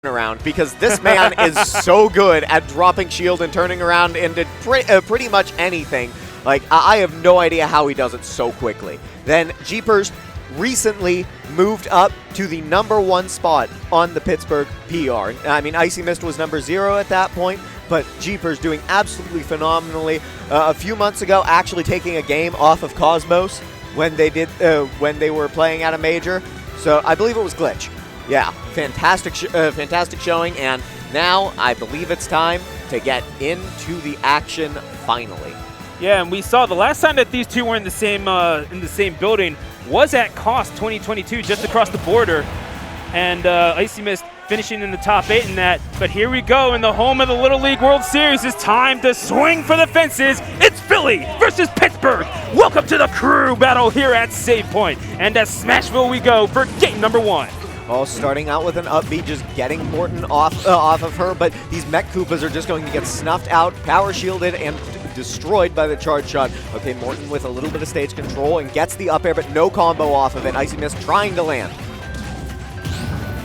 around because this man is so good at dropping shield and turning around into pretty much anything. Like, I have no idea how he does it so quickly. Then Jeepers recently moved up to the #1 spot on the Pittsburgh PR. I mean, Icy Mist was number 0 at that point, but Jeepers doing absolutely phenomenally. A few months ago, actually taking a game off of Cosmos when they were playing at a major. So I believe it was Glitch. Yeah, fantastic showing, and now I believe it's time to get into the action finally. Yeah, and we saw the last time that these two were in the same building was at COS 2022, just across the border, and Icy Mist finishing in the top 8 in that. But here we go in the home of the Little League World Series. It's time to swing for the fences. It's Philly versus Pittsburgh. Welcome to the crew battle here at Save Point, and to Smashville we go for game number 1. Oh, starting out with an upbeat, just getting Morton off of her, but these Mech Koopas are just going to get snuffed out, power shielded, and destroyed by the charge shot. Okay, Morton with a little bit of stage control and gets the up air, but no combo off of it. Icy Mist trying to land.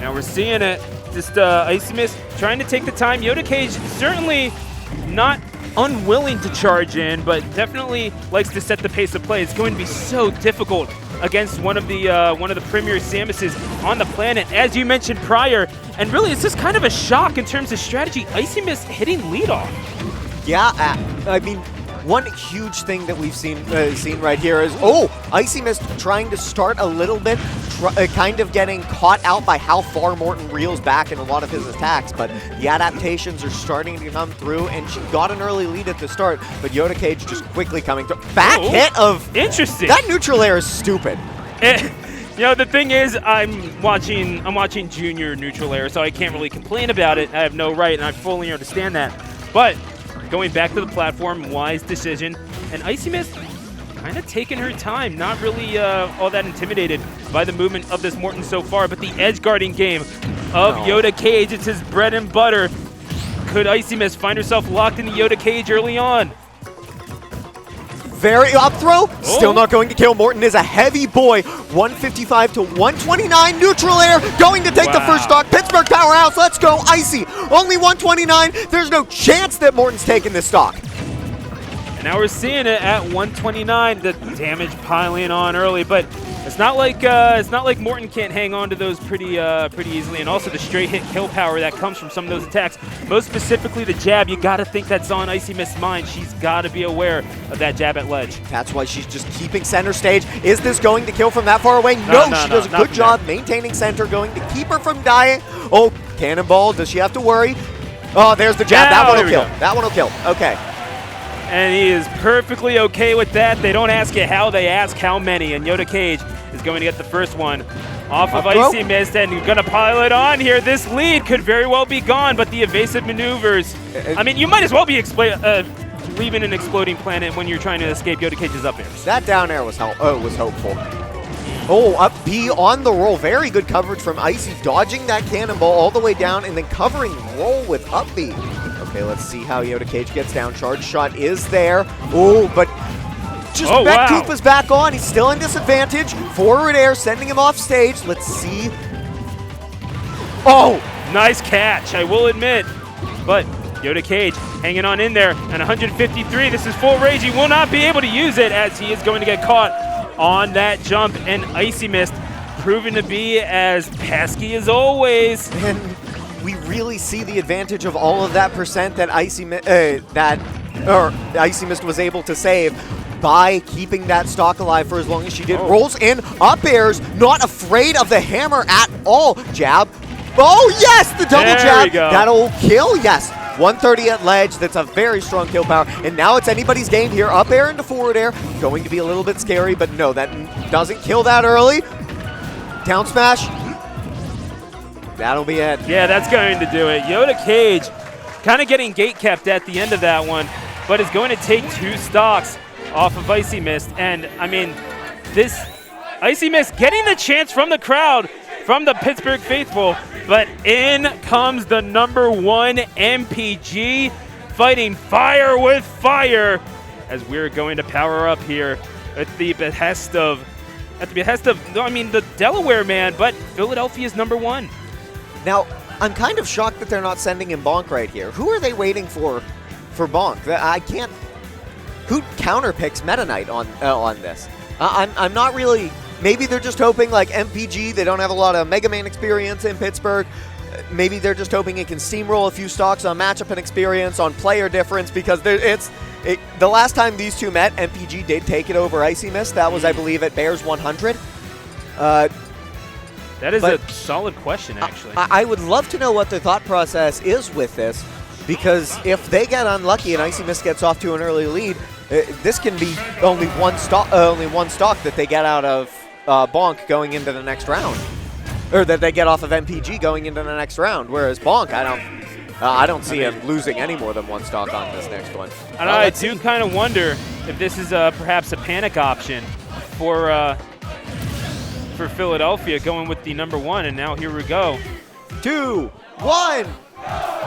Now we're seeing it. Just Icy Mist trying to take the time. Yoda Cage certainly not unwilling to charge in, but definitely likes to set the pace of play. It's going to be so difficult against one of the premier Samuses on the planet, as you mentioned prior. And really, it's just kind of a shock in terms of strategy. Icy Mist hitting leadoff. Yeah, I mean, one huge thing that we've seen right here is, Icy Mist trying to start a little bit, kind of getting caught out by how far Morton reels back in a lot of his attacks, but the adaptations are starting to come through, and she got an early lead at the start, but Yoda Cage just quickly coming through. Back hit of... Interesting. That neutral air is stupid. You know, the thing is, I'm watching junior neutral air, so I can't really complain about it. I have no right, and I fully understand that. But going back to the platform, wise decision. And Icy Mist kind of taking her time, not really all that intimidated by the movement of this Morton so far, but the edge guarding game of Yoda Cage, it's his bread and butter. Could Icy Mist find herself locked in the Yoda Cage early on? Very up throw, still not going to kill. Morton is a heavy boy. 155 to 129, neutral air, going to take the first stock. Pittsburgh powerhouse, let's go, Icy. Only 129, there's no chance that Morton's taking this stock. And now we're seeing it at 129, the damage piling on early, but it's not like Morton can't hang on to those pretty easily, and also the straight hit kill power that comes from some of those attacks. Most specifically the jab, you gotta think that's on Icy Mist's mind. She's gotta be aware of that jab at ledge. That's why she's just keeping center stage. Is this going to kill from that far away? No, she does a good job maintaining center, going to keep her from dying. Oh, cannonball, does she have to worry? Oh, there's the jab, that one will kill. That one will kill, okay. And he is perfectly okay with that. They don't ask you how, they ask how many. And Yoda Cage is going to get the first one off of Icy Mist, and you're going to pile it on here. This lead could very well be gone, but the evasive maneuvers. I mean, you might as well be leaving an exploding planet when you're trying to escape Yoda Cage's up airs. That down air was hopeful. Oh, up B on the roll. Very good coverage from Icy, dodging that cannonball all the way down and then covering roll with up B. Okay, let's see how Yoda Cage gets down. Charge shot is there. Oh, but just Mech Koopa's back on. He's still in disadvantage. Forward air, sending him off stage. Let's see. Oh! Nice catch, I will admit. But Yoda Cage hanging on in there. And 153, this is full rage. He will not be able to use it as he is going to get caught on that jump. And Icy Mist proving to be as pesky as always. And we really see the advantage of all of that percent that Icy Mist was able to save by keeping that stock alive for as long as she did. Rolls in, up airs, not afraid of the hammer at all. Jab. Oh, yes, the double jab. That'll kill, yes. 130 at ledge, that's a very strong kill power. And now it's anybody's game here. Up air into forward air. Going to be a little bit scary, but no, that doesn't kill that early. Down smash. That'll be it. Yeah, that's going to do it. Yoda Cage kind of getting gate kept at the end of that one, but is going to take 2 stocks off of Icy Mist. And, I mean, this Icy Mist getting the chance from the crowd, from the Pittsburgh faithful, but in comes the #1 MPG, fighting fire with fire, as we're going to power up here at the behest of, the Delaware man, but Philadelphia's #1. Now, I'm kind of shocked that they're not sending in Bonk right here. Who are they waiting for Bonk? I can't. Who counterpicks Meta Knight on this? I'm not really. Maybe they're just hoping, like MPG, they don't have a lot of Mega Man experience in Pittsburgh. Maybe they're just hoping it can steamroll a few stocks on matchup and experience, on player difference, because the last time these two met, MPG did take it over Icy Mist. That was, I believe, at Bears 100. That is a solid question, actually. I would love to know what the thought process is with this, because if they get unlucky and Icy Mist gets off to an early lead, this can be only one stock that they get out of Bonk going into the next round, or that they get off of MPG going into the next round. Whereas Bonk, I don't see him losing any more than one stock on this next one. And I do kind of wonder if this is perhaps a panic option for Philadelphia, going with the #1. And now here we go. 2, 1.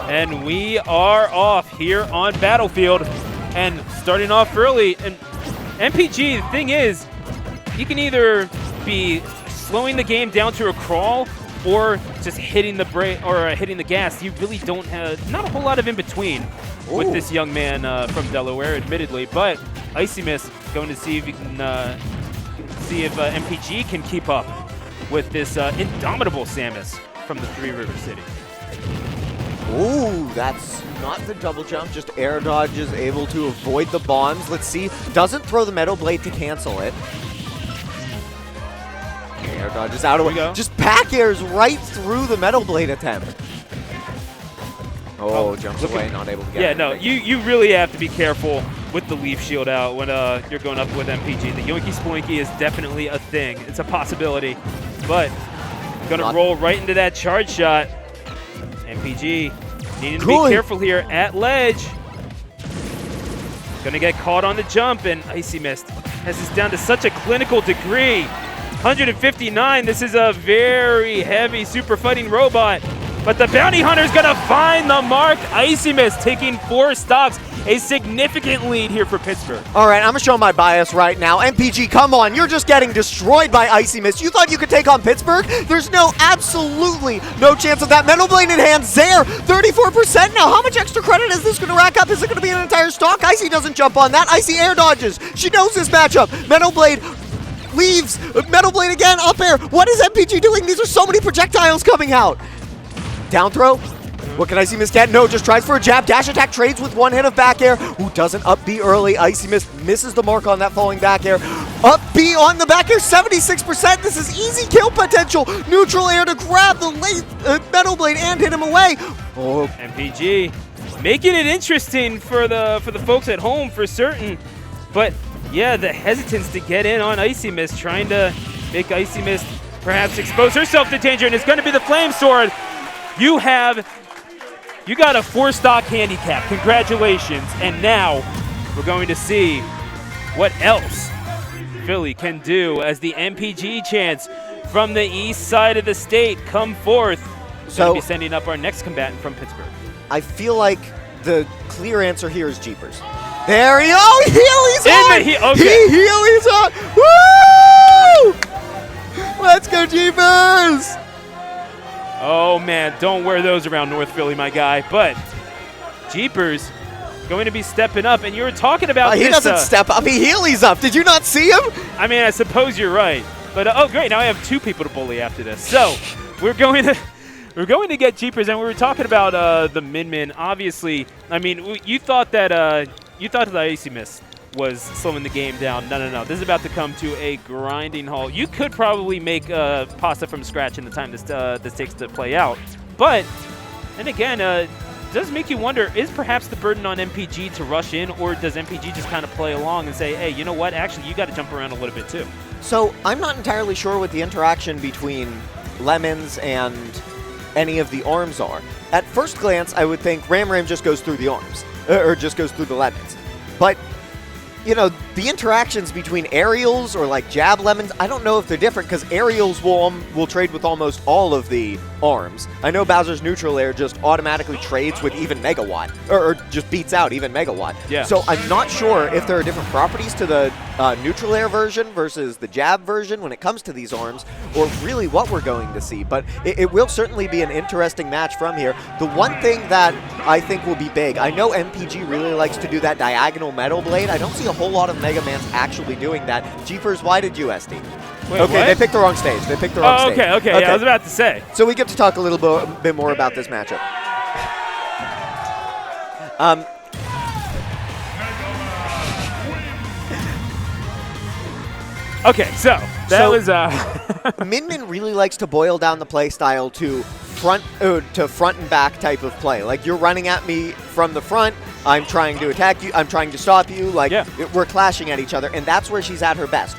And we are off here on Battlefield, and starting off early. And MPG, the thing is, you can either be slowing the game down to a crawl or just hitting the brake or hitting the gas. You really don't have not a whole lot of in between with this young man from Delaware, admittedly. But Icy Mist going to see if he can MPG can keep up with this indomitable Samus from the Three River City. Ooh, that's not the double jump, just air dodges, able to avoid the bombs. Let's see, doesn't throw the Metal Blade to cancel it. Air dodges out of the way. Just back airs right through the Metal Blade attempt. Oh, jumps away, not able to get it. Yeah, no, you really have to be careful with the Leaf Shield out when you're going up with MPG. The Yoinky Splinky is definitely a thing. It's a possibility, but going to roll right into that charge shot. MPG needing to be careful here at ledge. Going to get caught on the jump, and Icy Mist has this down to such a clinical degree. 159, this is a very heavy super fighting robot, but the bounty hunter's going to find the mark. Icy Mist taking 4 stocks, a significant lead here for Pittsburgh. All right, I'm going to show my bias right now. MPG, come on. You're just getting destroyed by Icy Mist. You thought you could take on Pittsburgh? There's absolutely no chance of that. Metal Blade in hand, Zaire, 34% now. How much extra credit is this going to rack up? Is it going to be an entire stock? Icy doesn't jump on that. Icy air dodges. She knows this matchup. Metal Blade leaves. Metal Blade again, up air. What is MPG doing? These are so many projectiles coming out. Down throw. What can Icy Mist get? No, just tries for a jab. Dash attack, trades with 1 hit of back air. Who doesn't up B early? Icy Mist misses the mark on that falling back air. Up B on the back air, 76%. This is easy kill potential. Neutral air to grab the late Metal Blade and hit him away. Oh, MPG making it interesting for the folks at home for certain. But yeah, the hesitance to get in on Icy Mist, trying to make Icy Mist perhaps expose herself to danger, and it's going to be the Flame Sword. You got a 4-stock handicap. Congratulations. And now we're going to see what else Philly can do as the MPG chants from the east side of the state come forth. So we'll be sending up our next combatant from Pittsburgh. I feel like the clear answer here is Jeepers. There he go. Healy's on. He Healy's on. Woo! Let's go, Jeepers. Oh, man, don't wear those around North Philly, my guy. But Jeepers going to be stepping up. And you were talking about he doesn't step up. He Healy's up. Did you not see him? I mean, I suppose you're right. But, oh, great. Now I have 2 people to bully after this. So we're going to get Jeepers. And we were talking about the Min-Min. Obviously, I mean, you thought that the Icy Mist was slowing the game down. No. This is about to come to a grinding halt. You could probably make pasta from scratch in the time this takes to play out. But, and again, it does make you wonder, is perhaps the burden on MPG to rush in, or does MPG just kind of play along and say, hey, you know what, actually, you got to jump around a little bit too? So I'm not entirely sure what the interaction between Lemons and any of the arms are. At first glance, I would think Ram just goes through the arms, or just goes through the Lemons. But you know, the interactions between aerials or like jab lemons, I don't know if they're different because aerials will trade with almost all of the arms. I know Bowser's neutral air just automatically trades with even Megawatt, or just beats out even Megawatt. Yeah. So I'm not sure if there are different properties to the neutral air version versus the jab version when it comes to these arms, or really what we're going to see. But it will certainly be an interesting match from here. The one thing that I think will be big, I know MPG really likes to do that diagonal metal blade. I don't see a whole lot of Mega Mans actually doing that. Jeepers, why did you SD? Wait, okay, what? they picked the wrong stage. They picked the wrong stage. Okay. Yeah, I was about to say. So we get to talk a little bit more about this matchup. Okay, so that was Min Min really likes to boil down the play style to front and back type of play. Like, you're running at me from the front, I'm trying to attack you, I'm trying to stop you, like, we're clashing at each other, and that's where she's at her best.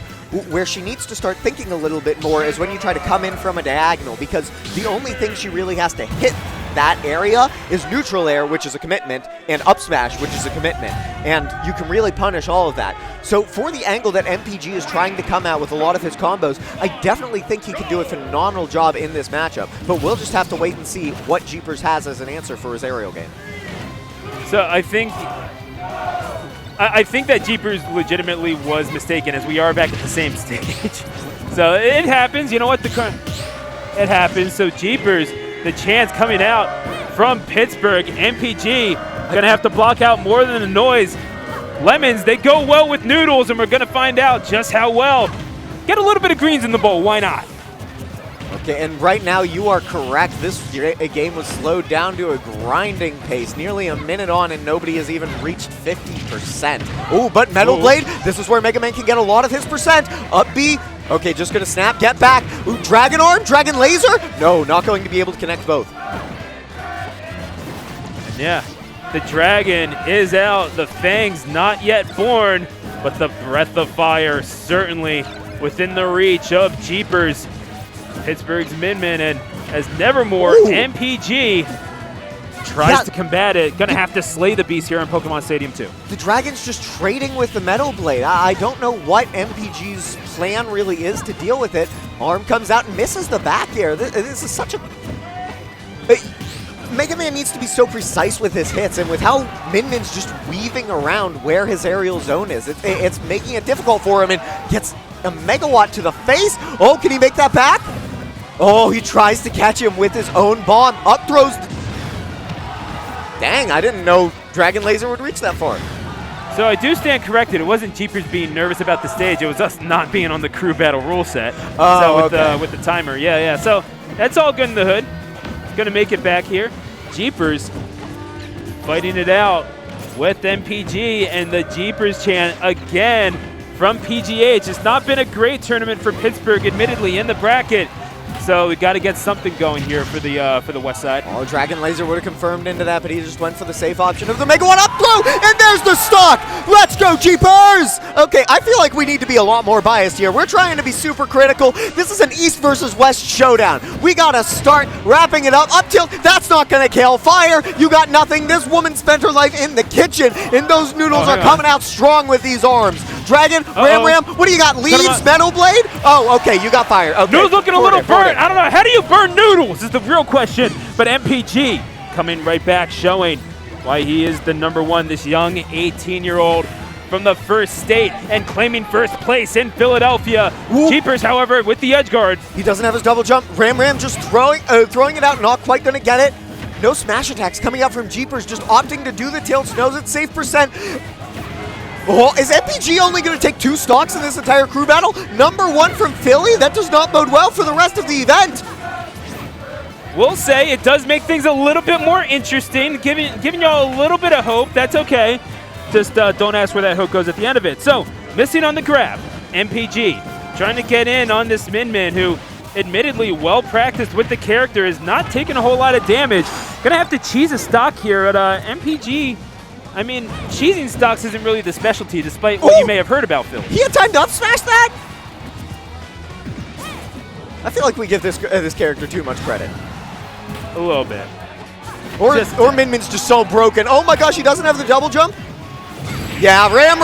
Where she needs to start thinking a little bit more is when you try to come in from a diagonal, because the only thing she really has to hit that area is neutral air, which is a commitment, and up smash, which is a commitment. And you can really punish all of that. So for the angle that MPG is trying to come out with a lot of his combos, I definitely think he could do a phenomenal job in this matchup. But we'll just have to wait and see what Jeepers has as an answer for his aerial game. So I think that Jeepers legitimately was mistaken, as we are back at the same stage. So it happens. You know what? It happens. So Jeepers, the chance coming out from Pittsburgh. MPG going to have to block out more than the noise. Lemons, they go well with noodles, and we're going to find out just how well. Get a little bit of greens in the bowl. Why not? Okay, and right now you are correct. This game was slowed down to a grinding pace, nearly a minute on, and nobody has even reached 50%. Oh, but Metal Blade, this is where Mega Man can get a lot of his percent. Up B. Okay, just going to snap, get back. Ooh, Dragon Arm, Dragon Laser? No, not going to be able to connect both. And yeah, the Dragon is out. The Fang's not yet born, but the Breath of Fire certainly within the reach of Jeepers. Pittsburgh's Min Min, and as Nevermore, MPG tries to combat it. Gonna have to slay the beast here in Pokemon Stadium 2. The Dragon's just trading with the Metal Blade. I don't know what MPG's plan really is to deal with it. Arm comes out and misses the back air. This is such a... Mega Man needs to be so precise with his hits, and with how Min Min's just weaving around where his aerial zone is, it's making it difficult for him, and gets a Megawatt to the face. Oh, can he make that back? Oh, he tries to catch him with his own bomb. Up throws. Dang, I didn't know Dragon Laser would reach that far. So I do stand corrected. It wasn't Jeepers being nervous about the stage. It was us not being on the crew battle rule set. With the timer. Yeah. So that's all good in the hood. Going to make it back here. Jeepers fighting it out with MPG, and the Jeepers chant again from PGH. It's not been a great tournament for Pittsburgh, admittedly, in the bracket. So we got to get something going here for the West Side. Oh, Dragon Laser would have confirmed into that, but he just went for the safe option of the Megawatt up throw, and there's the stock! Let's go, Jeepers! Okay, I feel like we need to be a lot more biased here. We're trying to be super critical. This is an East versus West showdown. We got to start wrapping it up till that's not going to kill. Fire, you got nothing. This woman spent her life in the kitchen, and those noodles are coming out strong with these arms. Dragon, Ram, what do you got? Leaves, Metal Blade? Oh, okay, you got fire. Okay. Noodles looking a little burnt. I don't know. How do you burn noodles is the real question. But MPG coming right back, showing why he is the #1, this young 18-year-old from the first state and claiming first place in Philadelphia. Ooh. Jeepers, however, with the edge guard. He doesn't have his double jump. Ram just throwing it out, not quite going to get it. No smash attacks coming out from Jeepers, just opting to do the tilts, knows it's safe percent. Oh, is MPG only going to take 2 stocks in this entire crew battle? #1 from Philly? That does not bode well for the rest of the event. We'll say it does make things a little bit more interesting, giving y'all a little bit of hope. That's okay. Just don't ask where that hook goes at the end of it. So, missing on the grab. MPG trying to get in on this Min Min, who admittedly well practiced with the character, is not taking a whole lot of damage. Gonna have to cheese a stock here at MPG. I mean, cheesing stocks isn't really the specialty, despite what you may have heard about Phil. He had time to up smash that? I feel like we give this character too much credit. A little bit. Or Min Min's just so broken. Oh my gosh, he doesn't have the double jump? Yeah, Ram!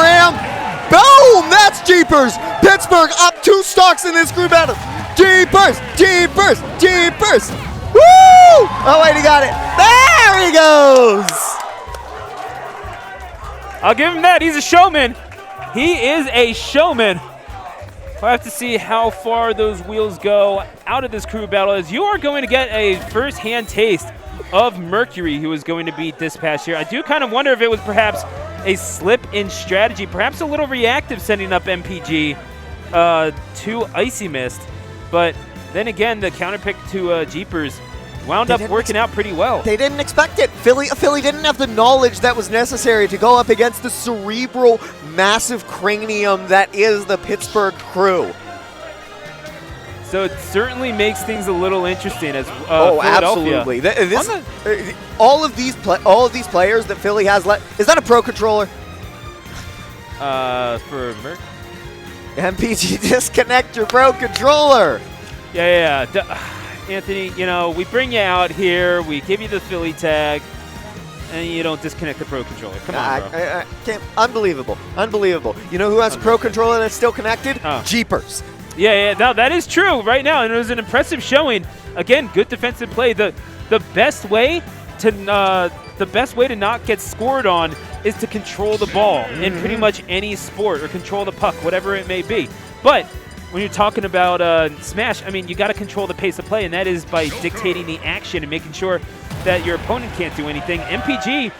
Boom! That's Jeepers! Pittsburgh up 2 stocks in this group battle. Jeepers! Jeepers! Jeepers! Woo! Oh, wait, he got it. There he goes! I'll give him that. He's a showman. He is a showman. We'll have to see how far those wheels go out of this crew battle, as you are going to get a first-hand taste of Mercury, who is going to be dispatched here. I do kind of wonder if it was perhaps a slip in strategy, perhaps a little reactive sending up MPG to Icy Mist. But then again, the counterpick to Jeepers wound up working out pretty well. They didn't expect it. Philly didn't have the knowledge that was necessary to go up against the cerebral, massive cranium that is the Pittsburgh crew. So it certainly makes things a little interesting as absolutely. All of these players that Philly has left. Is that a Pro Controller? For Merc? MPG, disconnect your Pro Controller. Yeah. Anthony, you know, we bring you out here, we give you the Philly tag, and you don't disconnect the Pro Controller. Come on, bro. I can't. Unbelievable. You know who has a Pro Controller that's still connected? Jeepers. Yeah, no, that is true right now, and it was an impressive showing. Again, good defensive play. The best way to not get scored on is to control the ball in pretty much any sport, or control the puck, whatever it may be. But when you're talking about Smash, I mean, you got to control the pace of play, and that is by dictating the action and making sure that your opponent can't do anything. MPG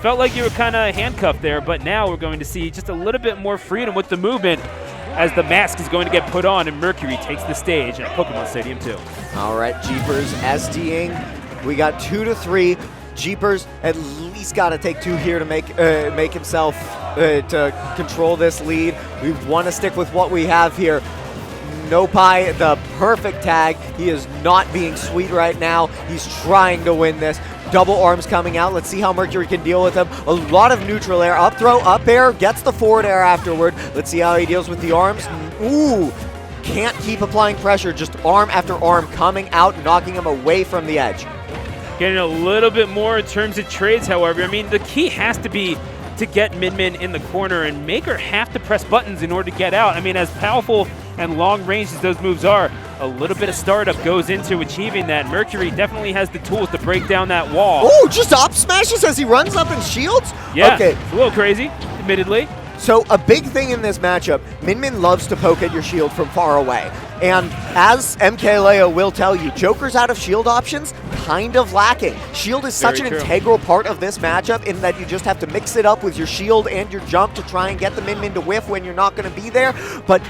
felt like you were kind of handcuffed there, but now we're going to see just a little bit more freedom with the movement as the mask is going to get put on and Mercury takes the stage at Pokemon Stadium 2. All right, Jeepers SDing. We got 2 to 3. Jeepers at least got to take 2 here to make himself to control this lead. We want to stick with what we have here. Nopai, the perfect tag. He is not being sweet right now. He's trying to win this. Double arms coming out. Let's see how Mercury can deal with him. A lot of neutral air. Up throw, up air, gets the forward air afterward. Let's see how he deals with the arms. Ooh, can't keep applying pressure. Just arm after arm coming out, knocking him away from the edge. Getting a little bit more in terms of trades, however. I mean, the key has to be to get Min in the corner and make her have to press buttons in order to get out. I mean, as powerful and long range as those moves are, a little bit of startup goes into achieving that. Mercury definitely has the tools to break down that wall. Oh, just up smashes as he runs up and shields? Yeah, okay. It's a little crazy, admittedly. So a big thing in this matchup, Min loves to poke at your shield from far away. And as MKLeo will tell you, Joker's out of shield options, kind of lacking. Shield is such an integral part of this matchup in that you just have to mix it up with your shield and your jump to try and get the Min to whiff when you're not going to be there. But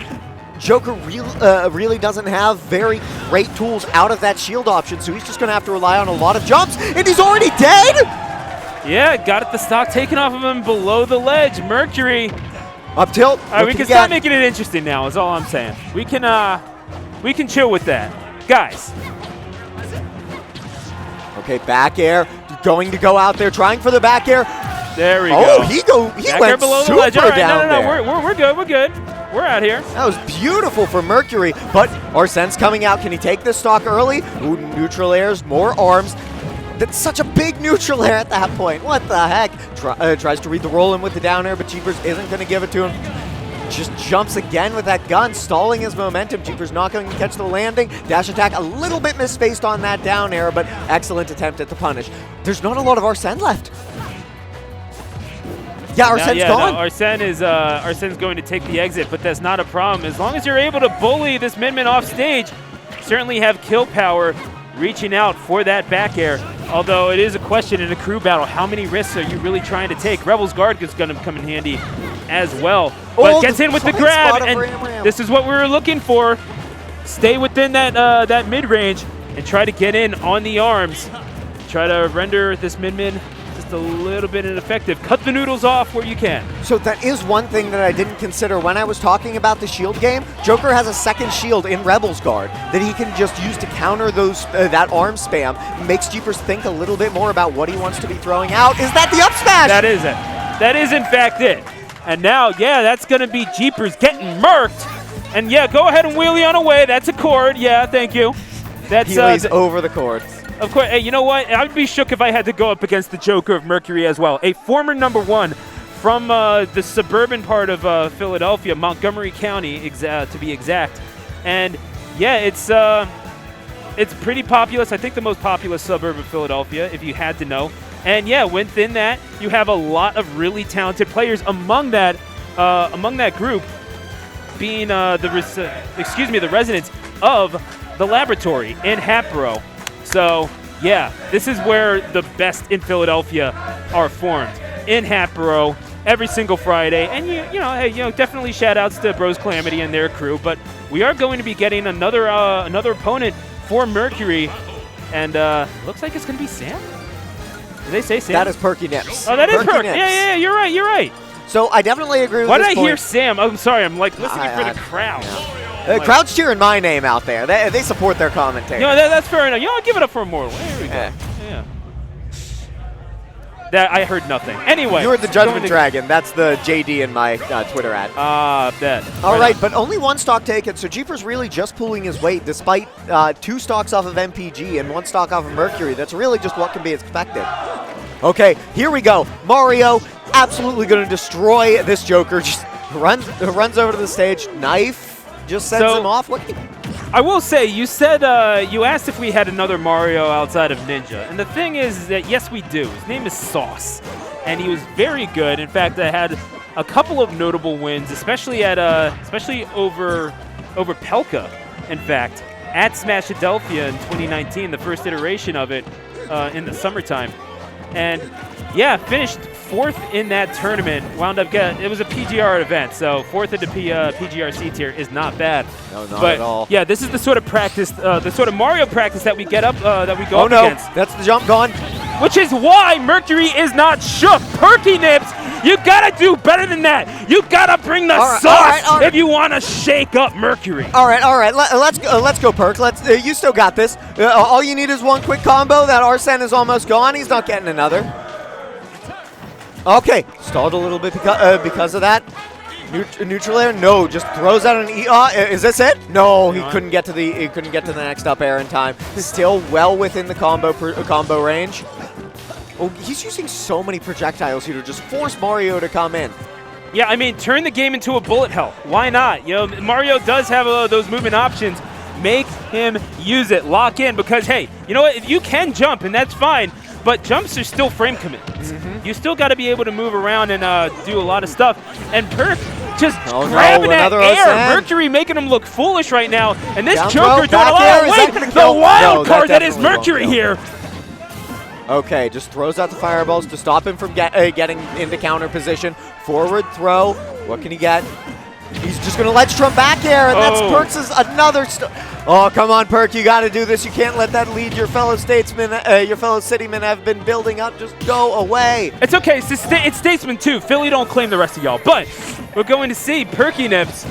Joker really doesn't have very great tools out of that shield option, so he's just going to have to rely on a lot of jumps, and he's already dead? Yeah, got the stock taken off of him below the ledge. Mercury. Up tilt. All right, we can start making it interesting now, is all I'm saying. We can chill with that. Guys. Okay, back air. Going to go out there, trying for the back air. There we go. Oh, he went below super the ledge. All right, down no, there. We're good, we're good. We're out here. That was beautiful for Mercury, but Arsene's coming out. Can he take this stock early? Ooh, neutral airs, more arms. That's such a big neutral air at that point. What the heck? Tries to read the roll in with the down air, but Jeepers isn't going to give it to him. Just jumps again with that gun, stalling his momentum. Jeepers not going to catch the landing. Dash attack a little bit misspaced on that down air, but excellent attempt at the punish. There's not a lot of Arsene left. Yeah, Arsene's gone. No, Arsene's going to take the exit, but that's not a problem. As long as you're able to bully this Min off stage, certainly have kill power reaching out for that back air. Although it is a question in a crew battle, how many risks are you really trying to take? Rebel's Guard is going to come in handy as well. But gets in with the grab, and this is what we were looking for. Stay within that mid-range and try to get in on the arms. Try to render this Min just a little bit ineffective. Cut the noodles off where you can. So that is one thing that I didn't consider when I was talking about the shield game. Joker has a second shield in Rebel's Guard that he can just use to counter those that arm spam. Makes Jeepers think a little bit more about what he wants to be throwing out. Is that the up smash? That is it. That is in fact it. And now, yeah, that's going to be Jeepers getting murked. And yeah, go ahead and wheelie on away. That's a cord. Yeah, thank you. That's Heelys over the cord. Of course, hey, you know what? I would be shook if I had to go up against the Joker of Mercury as well. A former #1, from the suburban part of Philadelphia, Montgomery County, to be exact. And yeah, it's pretty populous. I think the most populous suburb of Philadelphia, if you had to know. And yeah, within that, you have a lot of really talented players. Among that group, being the residents of the laboratory in Hatboro. So yeah, this is where the best in Philadelphia are formed, in Hatboro, every single Friday. And definitely shout outs to Bros Calamity and their crew. But we are going to be getting another opponent for Mercury, and looks like it's going to be Sam. Did they say Sam? That is Perky Nips. Oh, that is Perky. Nips. Yeah, you're right. So I definitely agree with Why this did I point. hear Sam? I'm sorry, I'm like listening for the crowd. Crowd's cheering my name out there. They support their commentator. That's fair enough. I'll give it up for Immortal. There we go. Yeah. That I heard nothing. Anyway. You're the Judgment Dragon. That's the JD in my Twitter ad. Bet. All right, but only one stock taken, so Jeepers really just pulling his weight despite 2 stocks off of MPG and 1 stock off of Mercury. That's really just what can be expected. Okay, here we go. Mario absolutely going to destroy this Joker. Just runs over to the stage. Knife just sends him off. I will say, you said you asked if we had another Mario outside of Ninja, and the thing is that yes, we do. His name is Sauce, and he was very good. In fact, I had a couple of notable wins, especially over Pelka. In fact, at Smashadelphia in 2019, the first iteration of it in the summertime, and yeah, finished 4th in that tournament. Wound up it was a PGR event, so 4th in the PGRC tier is not bad. No, not at all. Yeah, this is the sort of practice, the sort of Mario practice that we get up, that we go up against. Oh no, that's the jump gone. Which is why Mercury is not shook. Perky Nips, you gotta do better than that. You gotta bring the sauce if you want to shake up Mercury. All right. Let's go, Perk. You still got this. All you need is 1 quick combo. That Arsene is almost gone. He's not getting another. Okay, stalled a little bit because of that. Neutral air, no, just throws out an E. Is this it? No, he couldn't get to the next up air in time. Still well within the combo range. Oh, he's using so many projectiles here to just force Mario to come in. Yeah, I mean, turn the game into a bullet hell. Why not? Mario does have those movement options. Make him use it. Lock in, because hey, you know what? If you can jump, and that's fine. But jumps are still frame commitments. You still got to be able to move around and do a lot of stuff. And Perk just grabbing that air. Mercury making him look foolish right now. And this Joker doing a lot of weight. The wild card that is Mercury here. Okay, just throws out the fireballs to stop him from getting into counter position. Forward throw. What can he get? He's just going to let Trump back air, and that's Perks' another. Oh, come on, Perk. You got to do this. You can't let that lead your fellow statesmen, your fellow citymen have been building up. Just go away. It's okay. It's statesmen, too. Philly don't claim the rest of y'all. But we're going to see Perky Nips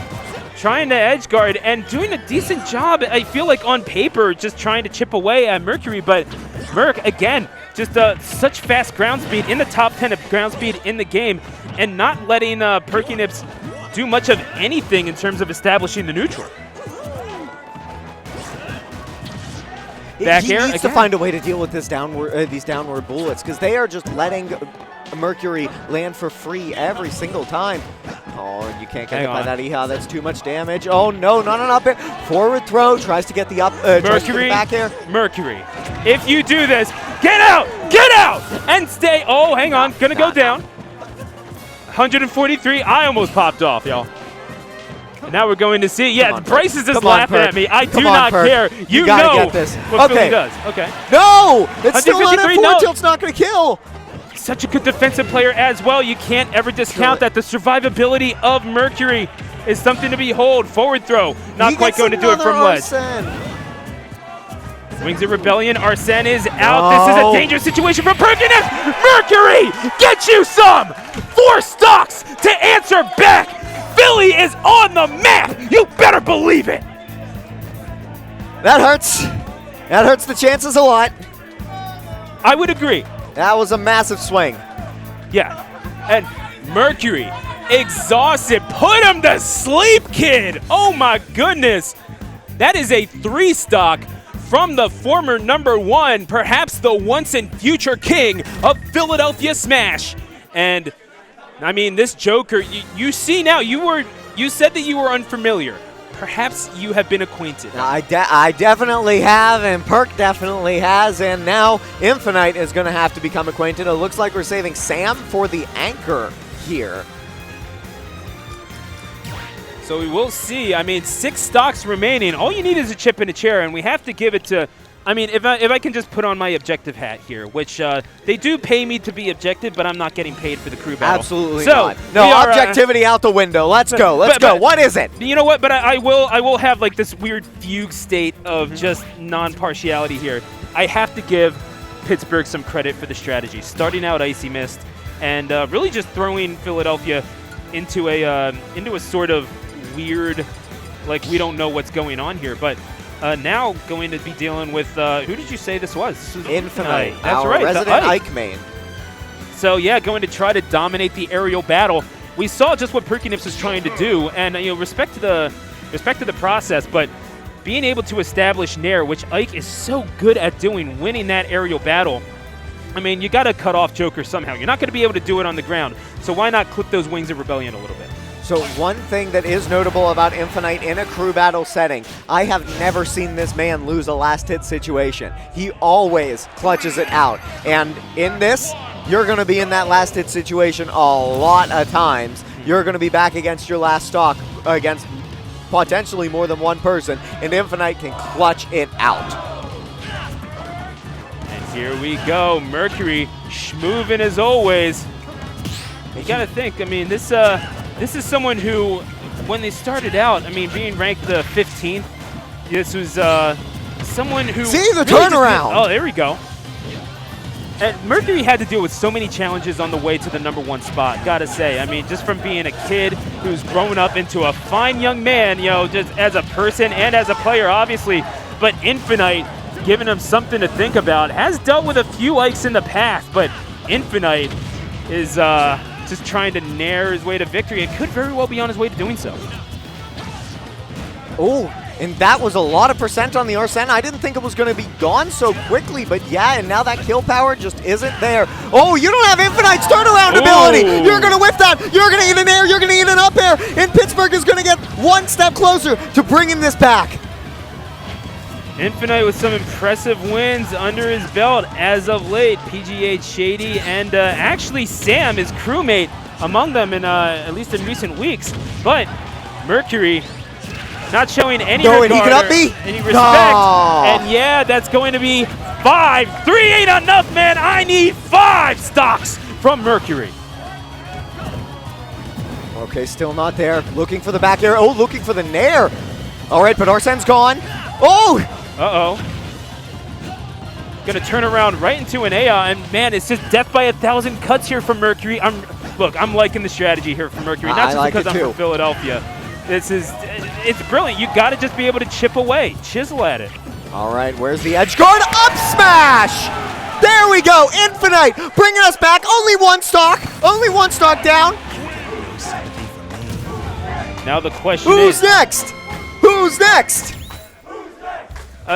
trying to edge guard and doing a decent job, I feel like, on paper, just trying to chip away at Mercury. But Merc, again, just such fast ground speed, in the top 10 of ground speed in the game, and not letting Perky Nips do much of anything in terms of establishing the neutral. Back he air needs again. to find a way to deal with these downward bullets, because they are just letting Mercury land for free every single time. Oh, and you can't get hit by that EHA. That's too much damage. Oh no, not an up air. Forward throw, tries to get the up. Mercury, back air. Mercury, if you do this, get out, and stay. Oh, hang on, gonna go down. 143. I almost popped off, y'all. And now we're going to see. Yeah, Bryce is just laughing at me. I do not care. You know get this. what Philly does. Okay. No! It's still on at 4 no. tilt's not going to kill. Such a good defensive player as well. You can't ever discount that. The survivability of Mercury is something to behold. Forward throw. Not quite going to do it from ledge. Wings of Rebellion. Arsene is out. This is a dangerous situation for Perky. Mercury, get you some! 4 stocks to answer back. Philly is on the map. You better believe it. That hurts. That hurts the chances a lot. I would agree. That was a massive swing. Yeah. And Mercury, exhausted. Put him to sleep, kid. Oh, my goodness. That is a 3 stock from the former #1, perhaps the once and future king of Philadelphia Smash. And I mean, this Joker, you see now, you said that you were unfamiliar. Perhaps you have been acquainted. I definitely have, and Perk definitely has, and now Infinite is going to have to become acquainted. It looks like we're saving Sam for the anchor here. So we will see. I mean, 6 stocks remaining. All you need is a chip and a chair, and we have to give it to... I mean, if I can just put on my objective hat here, which they do pay me to be objective, but I'm not getting paid for the crew battle. Absolutely so not. No, objectivity out the window. Let's go. Let's go. What is it? You know what? But I will have like this weird fugue state of just non-partiality here. I have to give Pittsburgh some credit for the strategy. Starting out Icy Mist and really just throwing Philadelphia into a sort of weird, like we don't know what's going on here, but. Now going to be dealing with, who did you say this was? This was Infinite. That's our right, resident Ike main. So yeah, going to try to dominate the aerial battle. We saw just what Perky was trying to do, and respect to the process, but being able to establish Nair, which Ike is so good at doing, winning that aerial battle. I mean, you got to cut off Joker somehow. You're not going to be able to do it on the ground, so why not clip those Wings of Rebellion a little bit? So one thing that is notable about Infinite in a crew battle setting, I have never seen this man lose a last hit situation. He always clutches it out. And in this, you're going to be in that last hit situation a lot of times. You're going to be back against your last stock against potentially more than one person, and Infinite can clutch it out. And here we go. Mercury schmoovin' as always. You got to think, I mean, this is someone who, when they started out, I mean, being ranked the 15th, this was someone who... See the turnaround! Oh, there we go. And Mercury had to deal with so many challenges on the way to the #1 spot, gotta say. I mean, just from being a kid who's grown up into a fine young man, just as a person and as a player, obviously. But Infinite, giving him something to think about, has dealt with a few Ikes in the past, but Infinite is... just trying to nair his way to victory. It could very well be on his way to doing so. Oh, and that was a lot of percent on the Arsene. I didn't think it was going to be gone so quickly, but yeah, and now that kill power just isn't there. Oh, you don't have Infinite's turnaround ability. You're going to whip that. You're going to eat an air. You're going to eat an up air, and Pittsburgh is going to get one step closer to bringing this back. Infinite with some impressive wins under his belt as of late. PGH Shady and actually Sam, his crewmate, among them in at least in recent weeks. But Mercury not showing any regard or any respect. No. And yeah, that's going to be 5. 3 ain't enough, man. I need 5 stocks from Mercury. Okay, still not there. Looking for the back air. Oh, looking for the nair. All right, but Arsene's gone. Oh! Uh-oh. Going to turn around right into an AI, and man, it's just death by 1,000 cuts here from Mercury. Look, I'm liking the strategy here from Mercury, not just because I'm from Philadelphia. It's brilliant. You got to just be able to chip away, chisel at it. All right, where's the edge guard? Up smash! There we go, Infinite, bringing us back. Only one stock down. Now the question is... Who's next? Who's next?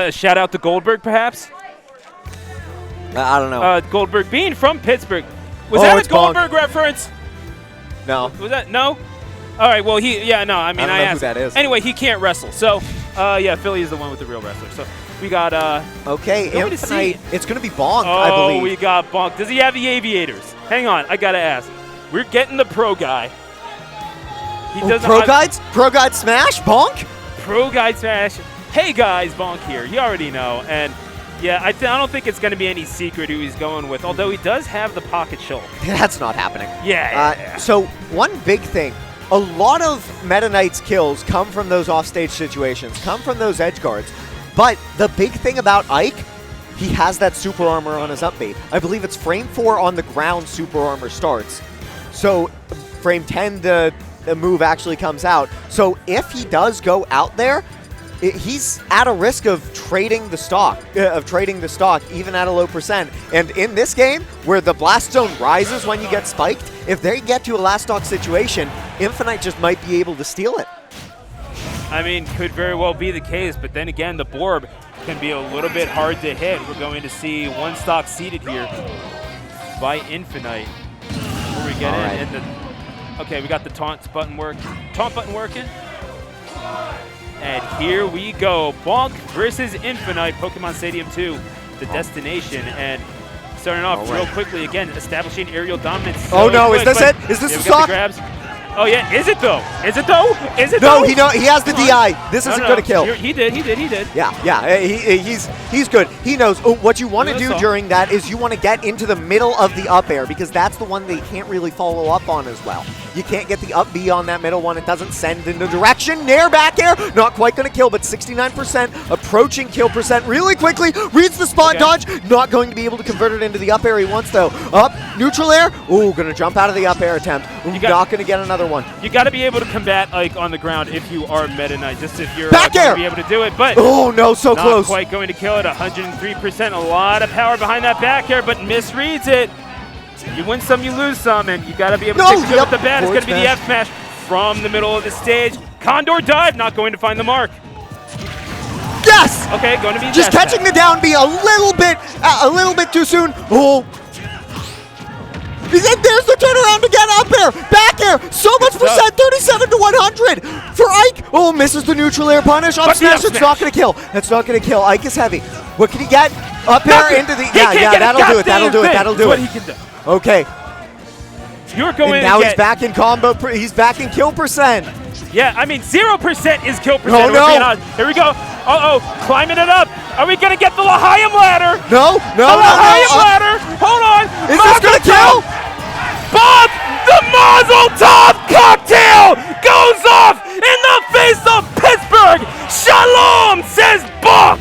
Shout out to Goldberg, perhaps? I don't know. Goldberg being from Pittsburgh. Was that a Goldberg Bonk reference? No. Was that? No? All right, well, I don't know who that is. Anyway, he can't wrestle. So, yeah, Philly is the one with the real wrestler. So, we got, okay, Infinite. It's going to be Bonk, oh, I believe. Oh, we got Bonk. Does he have the aviators? Hang on, I got to ask. We're getting the pro guy. He doesn't. Pro guides? Pro guide smash? Bonk? Pro guide smash. Hey guys, Bonk here. You already know. And yeah, I don't think it's going to be any secret who he's going with, although he does have the pocket shoulder. That's not happening. Yeah. So one big thing, a lot of Meta Knight's kills come from those offstage situations, come from those edge guards. But the big thing about Ike, he has that super armor on his upbeat. I believe it's frame 4 on the ground super armor starts. So frame 10, the move actually comes out. So if he does go out there, he's at a risk of trading the stock, even at a low percent. And in this game, where the blast zone rises when you get spiked, if they get to a last stock situation, Infinite just might be able to steal it. I mean, could very well be the case, but then again, the Borb can be a little bit hard to hit. We're going to see one stock seated here by Infinite. Before we get in, and Okay, we got the taunt button working. And here we go. Bonk versus Infinite, Pokemon Stadium 2, the destination. And starting off real quickly again, establishing aerial dominance. So quick, is this it? Is this the stock? Oh yeah, is it though? Is it though? Is it though? No, he has the DI. This isn't going to kill. He did. Yeah. He's good. He knows. What you want to do during that is you want to get into the middle of the up air because that's the one they can't really follow up on as well. You can't get the up B on that middle one. It doesn't send in the direction. Nair back air. Not quite going to kill, but 69%. Approaching kill percent really quickly. Reads the spot dodge. Not going to be able to convert it into the up air he wants though. Up. Neutral air. Ooh, going to jump out of the up air attempt. Not going to get another one. You got to be able to combat like on the ground if you are Meta Knight, just if you're back air. Be able to do it. But oh no, so close. Not quite going to kill it. 103%. A lot of power behind that back air, but misreads it. You win some, you lose some, and you got to be able to take good with the bat. It's going to be the F smash from the middle of the stage. Condor dive, not going to find the mark. Yes. Okay, going to be just catching the down B a little bit too soon. Oh. There's the turnaround again, up air, back air, so much percent, 37 to 100 for Ike. Oh, misses the neutral air punish, up smash, it's not going to kill. That's not going to kill. Ike is heavy. What can he get? Up air into the, that'll do it. Okay. You're going and now he's back in combo, he's back in kill percent. Yeah, I mean, 0% is kill percent. Oh, no. Here we go. Uh-oh, climbing it up. Are we going to get the L'Chaim ladder? No. L'Chaim ladder. Hold on. Is this going to kill? Bonk, the Mazel Tov cocktail goes off in the face of Pittsburgh. Shalom, says Bonk.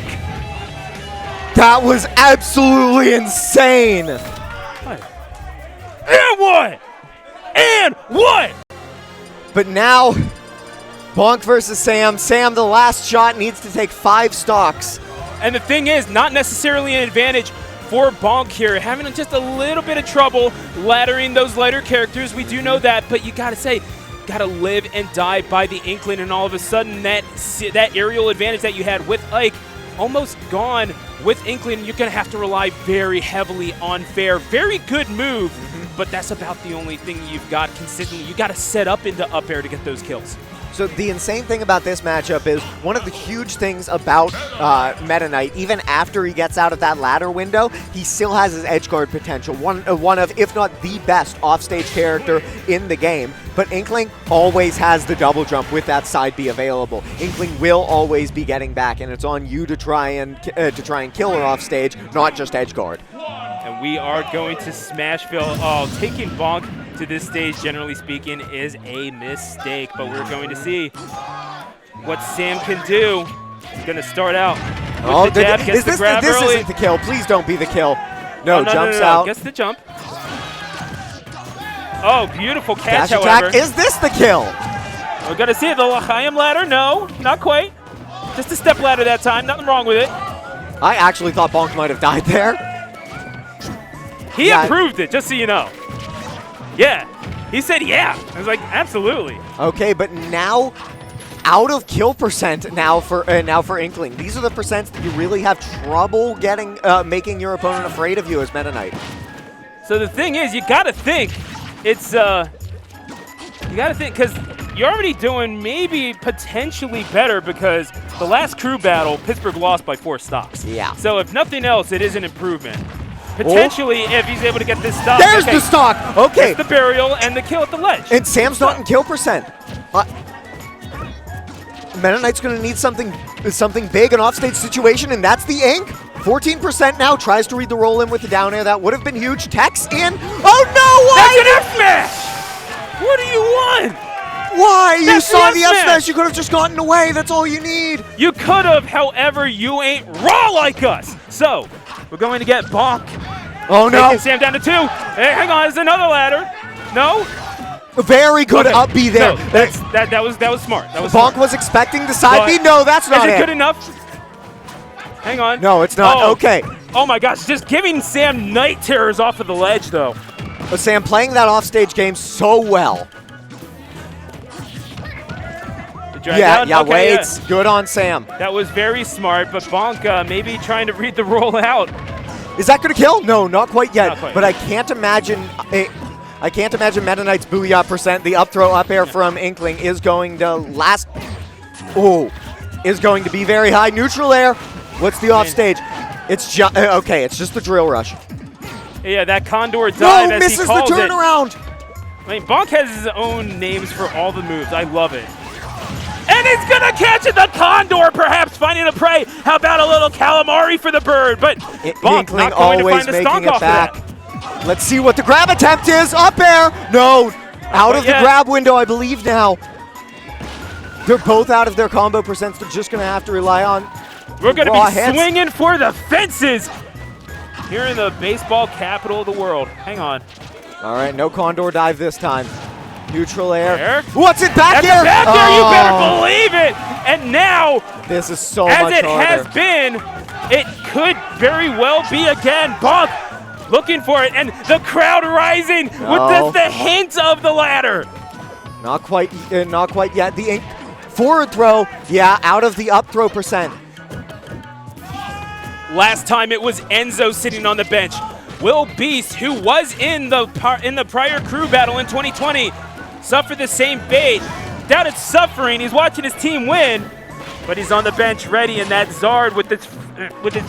That was absolutely insane. And what? But now, Bonk versus Sam. Sam, the last shot, needs to take 5 stocks. And the thing is, not necessarily an advantage for Bonk here, having just a little bit of trouble laddering those lighter characters. We do know that, but you gotta say, gotta live and die by the Inkling, and all of a sudden that aerial advantage that you had with Ike almost gone. With Inkling, you're gonna have to rely very heavily on fair. Very good move, but that's about the only thing you've got consistently. You gotta set up into up air to get those kills. So the insane thing about this matchup is one of the huge things about Meta Knight, even after he gets out of that ladder window, he still has his edge guard potential. One of, if not the best offstage character in the game. But Inkling always has the double jump with that side B available. Inkling will always be getting back, and it's on you to try and kill her offstage, not just edge guard. And we are going to Smashville. Oh, taking Bonk to this stage, generally speaking, is a mistake, but we're going to see what Sam can do. He's going to start out with the jab, gets the grab early. This isn't the kill. Please don't be the kill. No, jumps out. Gets the jump. Oh, beautiful catch, however. Attack. Is this the kill? We're going to see it. The L'Chaim ladder. No, not quite. Just a step ladder that time. Nothing wrong with it. I actually thought Bonk might have died there. He approved it, just so you know. Yeah. He said yeah. I was like, absolutely. Okay, but now out of kill percent now for Inkling. These are the percents that you really have trouble getting, making your opponent afraid of you as Meta Knight. So the thing is, you gotta think it's you gotta think, because you're already doing maybe potentially better, because the last crew battle, Pittsburgh lost by 4 stocks. Yeah. So if nothing else, it is an improvement. Potentially, if he's able to get this stock. There's the stock. Okay. It's the burial and the kill at the ledge. And Sam's not in kill percent. Meta Knight's going to need something big, an offstage situation, and that's the ink. 14% now, tries to read the roll in with the down air. That would have been huge. Tech's in. Oh no, why? That's an F smash! What do you want? Why? You saw the F smash. You could have just gotten away. That's all you need. You could have, however, you ain't raw like us. So, we're going to get Bonk. Oh no. Taking Sam down to 2. Hey, hang on, there's another ladder. No? Very good up B there. No, that was smart. That was Bonk smart. was expecting the side B. No, that's not it. Is it good enough? Hang on. No, it's not. Oh. Okay. Oh my gosh, just giving Sam night terrors off of the ledge, though. But Sam playing that offstage game so well. Waits. Good on Sam. That was very smart, but Bonk maybe trying to read the roll out. Is that going to kill? No, not quite yet. Not quite. But I can't imagine I can't imagine Meta Knight's Booyah percent. The up throw up air from Inkling is going to is going to be very high. Neutral air. What's the off stage? It's just okay. It's just the drill rush. Yeah, that Condor dive as misses he calls the turnaround. I mean, Bonk has his own names for all the moves. I love it. And he's going to catch it. The Condor perhaps finding a prey. How about a little calamari for the bird? But Bonk Inkling not going to always find the making stonk off it back. of that. Let's see what the grab attempt is. Up air. No. Out of the grab window, I believe now. They're both out of their combo percents. They're just going to have to rely on We're going to raw be hits. swinging for the fences here in the baseball capital of the world. Hang on. All right, no Condor dive this time. Neutral air. Air. What's it back That's air? a back air, you better believe it. And now, This is so as much it harder. has been, it could very well be again. Bonk looking for it, and the crowd rising with just the hint of the ladder. Not quite yet. The forward throw, yeah, out of the up throw percent. Last time it was Enzo sitting on the bench. Will Beast, who was in the prior crew battle in 2020, suffered the same fate. Doubt it's suffering. He's watching his team win, but he's on the bench ready, and that Zard with its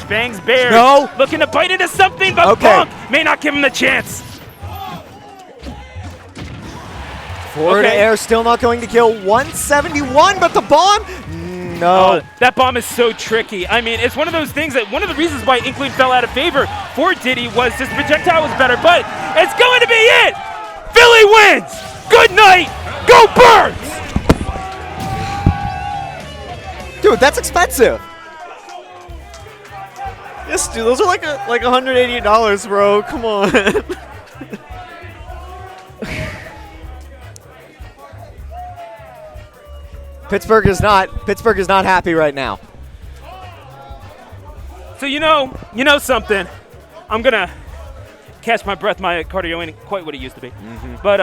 fangs bared. No. Looking to bite into something, but Bonk may not give him the chance. Forward air still not going to kill. 171, but the bomb? No. That bomb is so tricky. I mean, it's one of those things that one of the reasons why Inkling fell out of favor for Diddy was this projectile was better, but it's going to be it. Philly wins. Good night. Go Birds. Dude, that's expensive. Yes, dude, those are like $188, bro. Come on. Pittsburgh is not happy right now. So you know something. I'm gonna catch my breath. My cardio ain't quite what it used to be, but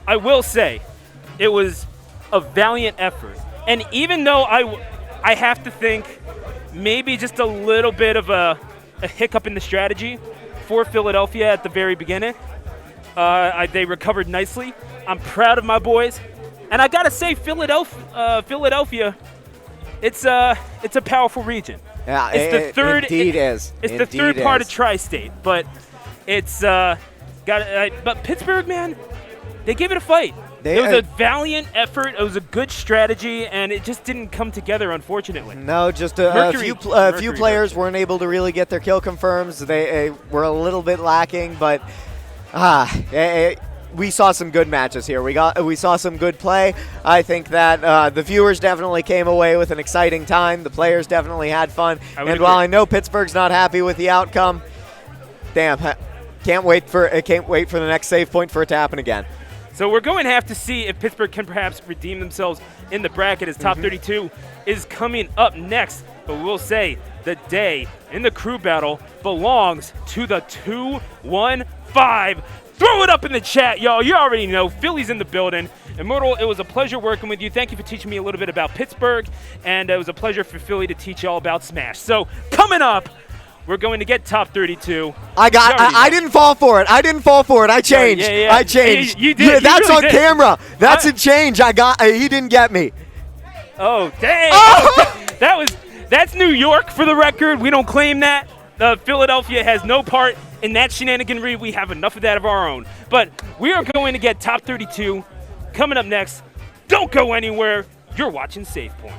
I will say it was a valiant effort. And even though I have to think maybe just a little bit of a hiccup in the strategy for Philadelphia at the very beginning, they recovered nicely. I'm proud of my boys. And I gotta say, Philadelphia, it's a powerful region. Yeah, it's the third. Indeed is. It's the third part of Tri-State, but it's but Pittsburgh, man, they gave it a fight. It was a valiant effort. It was a good strategy, and it just didn't come together, unfortunately. No, just a few players weren't able to really get their kill confirms. They were a little bit lacking, but we saw some good matches here. We saw some good play. I think that the viewers definitely came away with an exciting time. The players definitely had fun. And while I know Pittsburgh's not happy with the outcome, damn, can't wait for the next save point for it to happen again. So we're going to have to see if Pittsburgh can perhaps redeem themselves in the bracket as top 32 is coming up next. But we'll say the day in the crew battle belongs to the 2-1-5. Throw it up in the chat, y'all. You already know. Philly's in the building. Immortal, it was a pleasure working with you. Thank you for teaching me a little bit about Pittsburgh. And it was a pleasure for Philly to teach y'all about Smash. So coming up, we're going to get top 32. I didn't fall for it. I changed. I changed. You did. Yeah, that's really on did. camera. That's a change. He didn't get me. Oh, dang. Oh! That's New York for the record. We don't claim that. Philadelphia has no part in that shenaniganry. We have enough of that of our own. But we are going to get top 32 coming up next. Don't go anywhere. You're watching Save Point.